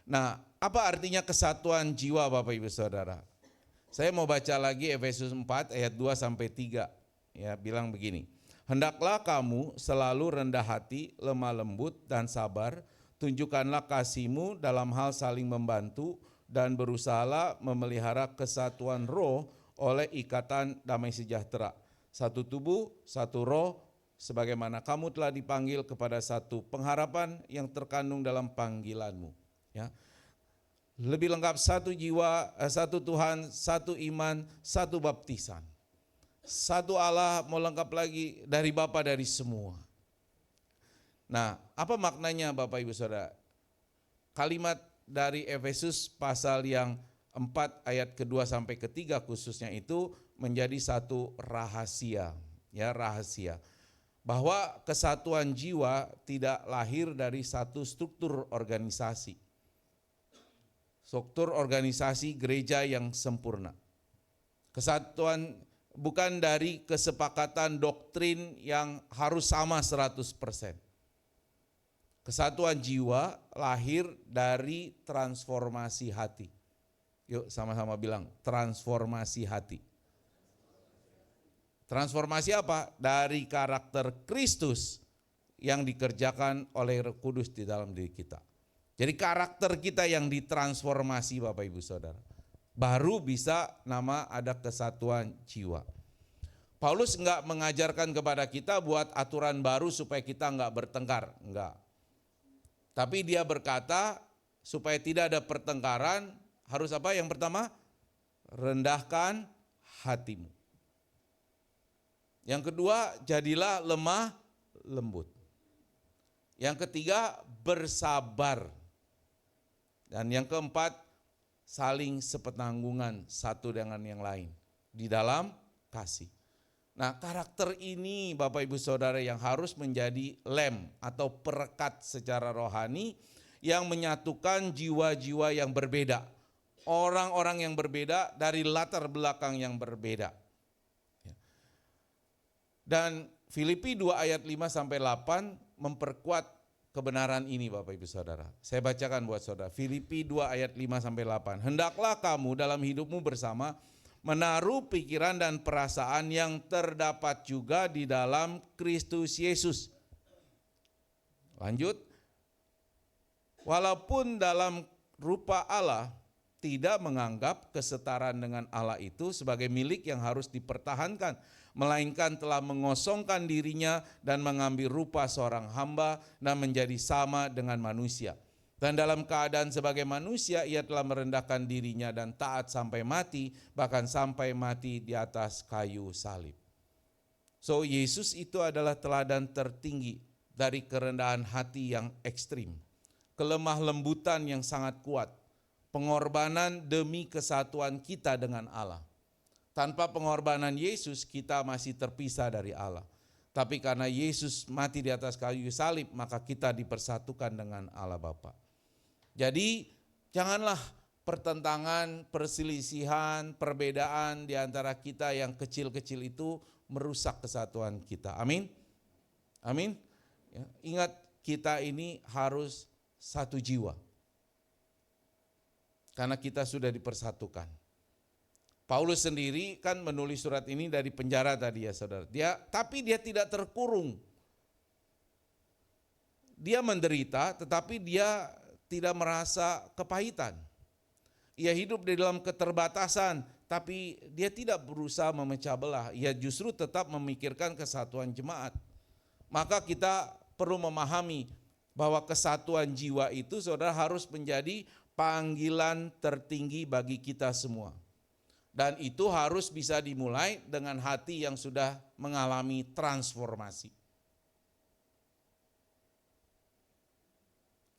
Nah, apa artinya kesatuan jiwa Bapak Ibu Saudara? Saya mau baca lagi Efesus 4 ayat 2 sampai 3. Ya, bilang begini. Hendaklah kamu selalu rendah hati, lemah lembut dan sabar. Tunjukkanlah kasihmu dalam hal saling membantu dan berusahalah memelihara kesatuan roh oleh ikatan damai sejahtera. Satu tubuh, satu roh, sebagaimana kamu telah dipanggil kepada satu pengharapan yang terkandung dalam panggilanmu. Ya. Lebih lengkap satu jiwa, satu Tuhan, satu iman, satu baptisan. Satu Allah, mau lengkap lagi dari Bapa dari semua. Nah, apa maknanya Bapak Ibu Saudara? Kalimat dari Efesus pasal yang 4 ayat kedua sampai ketiga khususnya itu menjadi satu rahasia, ya rahasia. Bahwa kesatuan jiwa tidak lahir dari satu struktur organisasi. Struktur organisasi gereja yang sempurna. Kesatuan bukan dari kesepakatan doktrin yang harus sama 100%. Kesatuan jiwa lahir dari transformasi hati. Yuk sama-sama bilang, transformasi hati. Transformasi apa? Dari karakter Kristus yang dikerjakan oleh Roh Kudus di dalam diri kita. Jadi karakter kita yang ditransformasi Bapak Ibu Saudara. Baru bisa nama ada kesatuan jiwa. Paulus enggak mengajarkan kepada kita buat aturan baru supaya kita enggak bertengkar. Enggak. Tapi dia berkata supaya tidak ada pertengkaran harus apa? Yang pertama, rendahkan hatimu. Yang kedua, jadilah lemah lembut. Yang ketiga, bersabar. Dan yang keempat, saling sepenanggungan satu dengan yang lain di dalam kasih. Nah, karakter ini Bapak Ibu Saudara yang harus menjadi lem atau perekat secara rohani yang menyatukan jiwa-jiwa yang berbeda. Orang-orang yang berbeda dari latar belakang yang berbeda. Dan Filipi 2 ayat 5 sampai 8 memperkuat kebenaran ini Bapak Ibu Saudara. Saya bacakan buat Saudara. Filipi 2 ayat 5 sampai 8. Hendaklah kamu dalam hidupmu bersama menaruh pikiran dan perasaan yang terdapat juga di dalam Kristus Yesus. Lanjut. Walaupun dalam rupa Allah tidak menganggap kesetaraan dengan Allah itu sebagai milik yang harus dipertahankan, melainkan telah mengosongkan dirinya dan mengambil rupa seorang hamba dan menjadi sama dengan manusia. Dan dalam keadaan sebagai manusia ia telah merendahkan dirinya dan taat sampai mati, bahkan sampai mati di atas kayu salib. So Yesus itu adalah teladan tertinggi dari kerendahan hati yang ekstrim, kelemah lembutan yang sangat kuat, pengorbanan demi kesatuan kita dengan Allah. Tanpa pengorbanan Yesus kita masih terpisah dari Allah. Tapi karena Yesus mati di atas kayu salib maka kita dipersatukan dengan Allah Bapa. Jadi janganlah pertentangan, perselisihan, perbedaan di antara kita yang kecil-kecil itu merusak kesatuan kita. Amin. Amin. Ya, ingat kita ini harus satu jiwa. Karena kita sudah dipersatukan. Paulus sendiri kan menulis surat ini dari penjara tadi ya saudara. Tapi dia tidak terkurung. Dia menderita tetapi dia tidak merasa kepahitan. Ia hidup di dalam keterbatasan tapi dia tidak berusaha memecah belah. Ia justru tetap memikirkan kesatuan jemaat. Maka kita perlu memahami bahwa kesatuan jiwa itu saudara harus menjadi panggilan tertinggi bagi kita semua. Dan itu harus bisa dimulai dengan hati yang sudah mengalami transformasi.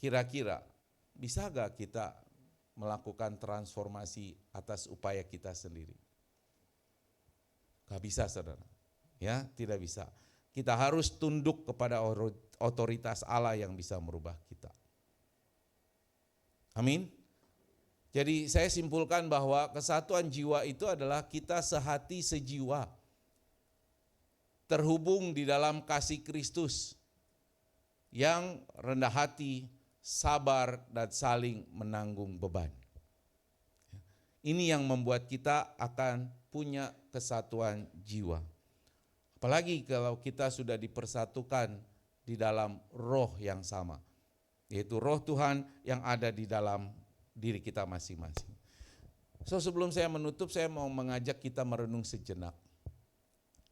Kira-kira bisa gak kita melakukan transformasi atas upaya kita sendiri? Gak bisa saudara, ya tidak bisa. Kita harus tunduk kepada otoritas Allah yang bisa merubah kita. Amin. Jadi saya simpulkan bahwa kesatuan jiwa itu adalah kita sehati sejiwa. Terhubung di dalam kasih Kristus yang rendah hati, sabar, dan saling menanggung beban. Ini yang membuat kita akan punya kesatuan jiwa. Apalagi kalau kita sudah dipersatukan di dalam roh yang sama, yaitu roh Tuhan yang ada di dalam diri kita masing-masing. So, sebelum saya menutup, saya mau mengajak kita merenung sejenak.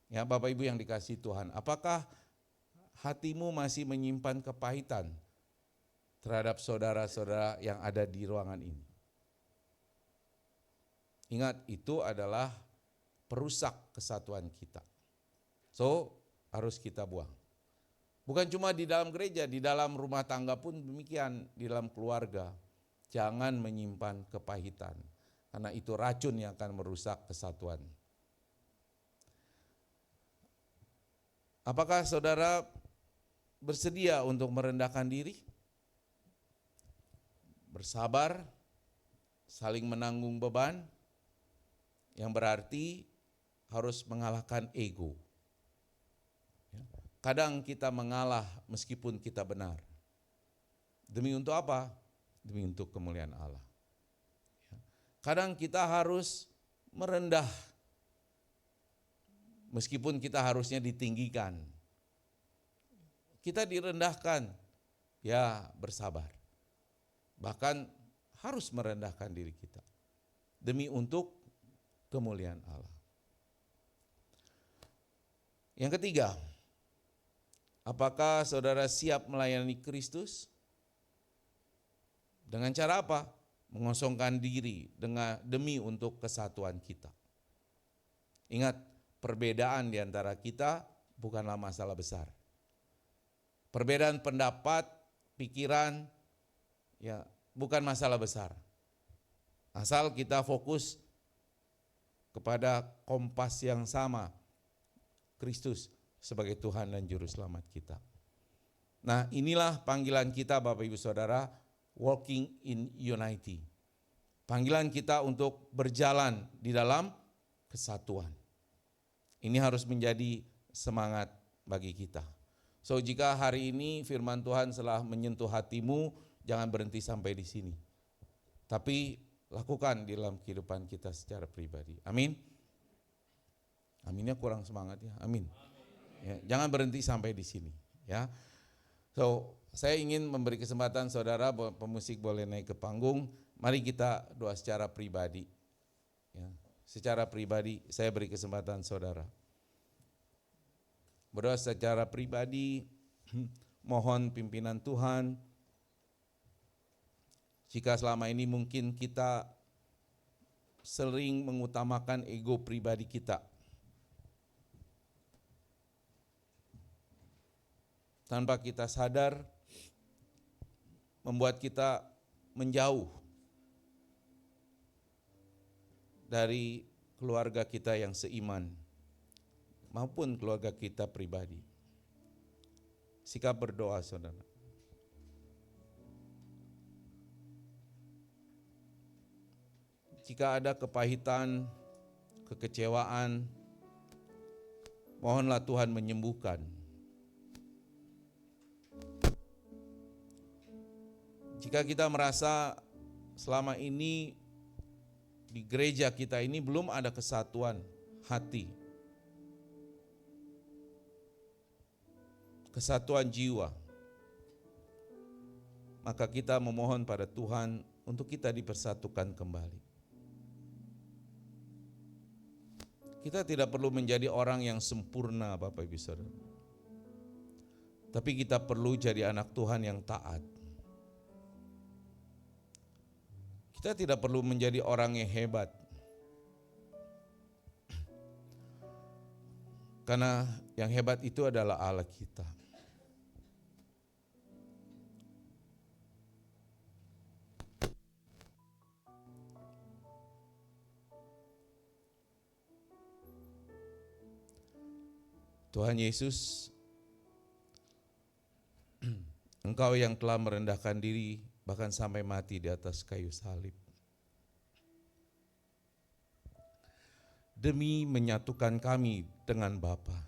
Ya, Bapak Ibu yang dikasihi Tuhan, apakah hatimu masih menyimpan kepahitan terhadap saudara-saudara yang ada di ruangan ini? Ingat, itu adalah perusak kesatuan kita. So, harus kita buang. Bukan cuma di dalam gereja, di dalam rumah tangga pun demikian, di dalam keluarga. Jangan menyimpan kepahitan, karena itu racun yang akan merusak kesatuan. Apakah saudara bersedia untuk merendahkan diri? Bersabar, saling menanggung beban, yang berarti harus mengalahkan ego. Kadang kita mengalah meskipun kita benar. Demi untuk apa? Demi untuk kemuliaan Allah. Kadang kita harus merendah meskipun kita harusnya ditinggikan. Kita direndahkan, ya bersabar. Bahkan harus merendahkan diri kita demi untuk kemuliaan Allah. Yang ketiga, apakah saudara siap melayani Kristus? Dengan cara apa? Mengosongkan diri demi untuk kesatuan kita. Ingat, perbedaan di antara kita bukanlah masalah besar. Perbedaan pendapat, pikiran, ya bukan masalah besar. Asal kita fokus kepada kompas yang sama, Kristus sebagai Tuhan dan Juru Selamat kita. Nah, inilah panggilan kita Bapak Ibu Saudara, walking in unity. Panggilan kita untuk berjalan di dalam kesatuan. Ini harus menjadi semangat bagi kita. So, jika hari ini firman Tuhan telah menyentuh hatimu, jangan berhenti sampai di sini. Tapi lakukan di dalam kehidupan kita secara pribadi. Amin. Aminnya kurang semangat ya. Amin. Ya, jangan berhenti sampai di sini. Ya. So, saya ingin memberi kesempatan saudara, pemusik boleh naik ke panggung. Mari kita doa secara pribadi. Ya, secara pribadi saya beri kesempatan saudara. Berdoa secara pribadi, mohon pimpinan Tuhan. Jika selama ini mungkin kita sering mengutamakan ego pribadi kita, tanpa kita sadar, membuat kita menjauh dari keluarga kita yang seiman maupun keluarga kita pribadi. Sikap berdoa saudara. Jika ada kepahitan, kekecewaan, mohonlah Tuhan menyembuhkan. Jika kita merasa selama ini di gereja kita ini belum ada kesatuan hati, kesatuan jiwa, maka kita memohon pada Tuhan untuk kita dipersatukan kembali. Kita tidak perlu menjadi orang yang sempurna Bapak Ibu Saudara. Tapi kita perlu jadi anak Tuhan yang taat. Kita tidak perlu menjadi orang yang hebat. Karena yang hebat itu adalah Allah kita. Tuhan Yesus, Engkau yang telah merendahkan diri bahkan sampai mati di atas kayu salib, demi menyatukan kami dengan Bapa.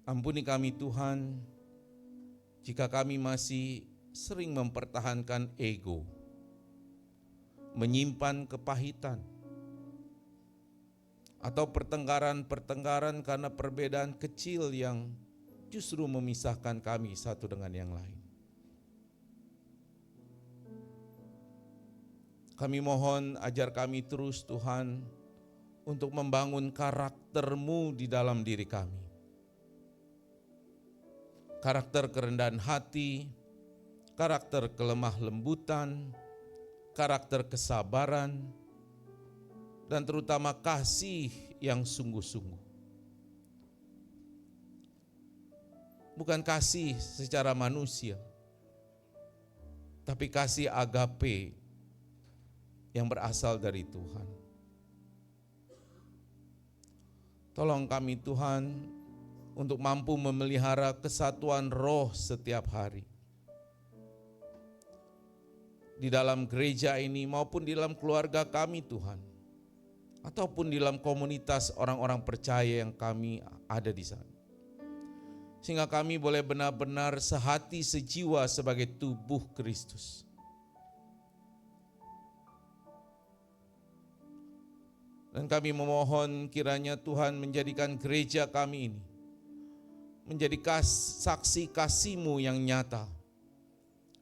Ampuni kami Tuhan, jika kami masih sering mempertahankan ego, menyimpan kepahitan, atau pertengkaran-pertengkaran karena perbedaan kecil yang justru memisahkan kami satu dengan yang lain. Kami mohon ajar kami terus Tuhan untuk membangun karakter-Mu di dalam diri kami. Karakter kerendahan hati, karakter kelemah lembutan, karakter kesabaran, dan terutama kasih yang sungguh-sungguh. Bukan kasih secara manusia, tapi kasih agape yang berasal dari Tuhan. Tolong kami Tuhan untuk mampu memelihara kesatuan roh setiap hari. Di dalam gereja ini maupun di dalam keluarga kami Tuhan. Ataupun di dalam komunitas orang-orang percaya yang kami ada di sana. Sehingga kami boleh benar-benar sehati sejiwa sebagai tubuh Kristus. Dan kami memohon kiranya Tuhan menjadikan gereja kami ini menjadi saksi kasih-Mu yang nyata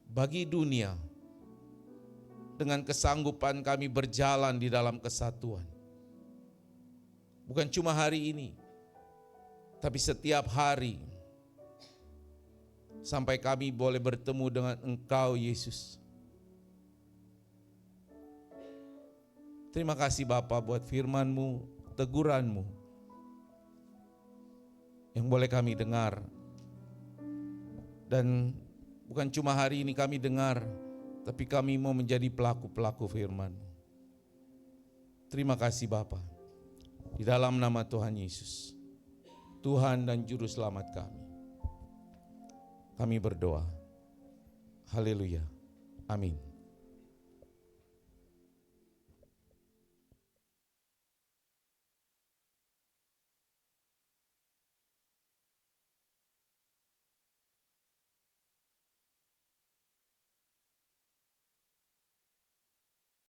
bagi dunia dengan kesanggupan kami berjalan di dalam kesatuan. Bukan cuma hari ini, tapi setiap hari sampai kami boleh bertemu dengan Engkau Yesus. Terima kasih Bapa buat firman-Mu, teguran-Mu yang boleh kami dengar. Dan bukan cuma hari ini kami dengar, tapi kami mau menjadi pelaku-pelaku firman-Mu. Terima kasih Bapa. Di dalam nama Tuhan Yesus, Tuhan dan Juru Selamat kami berdoa. Haleluya. Amin.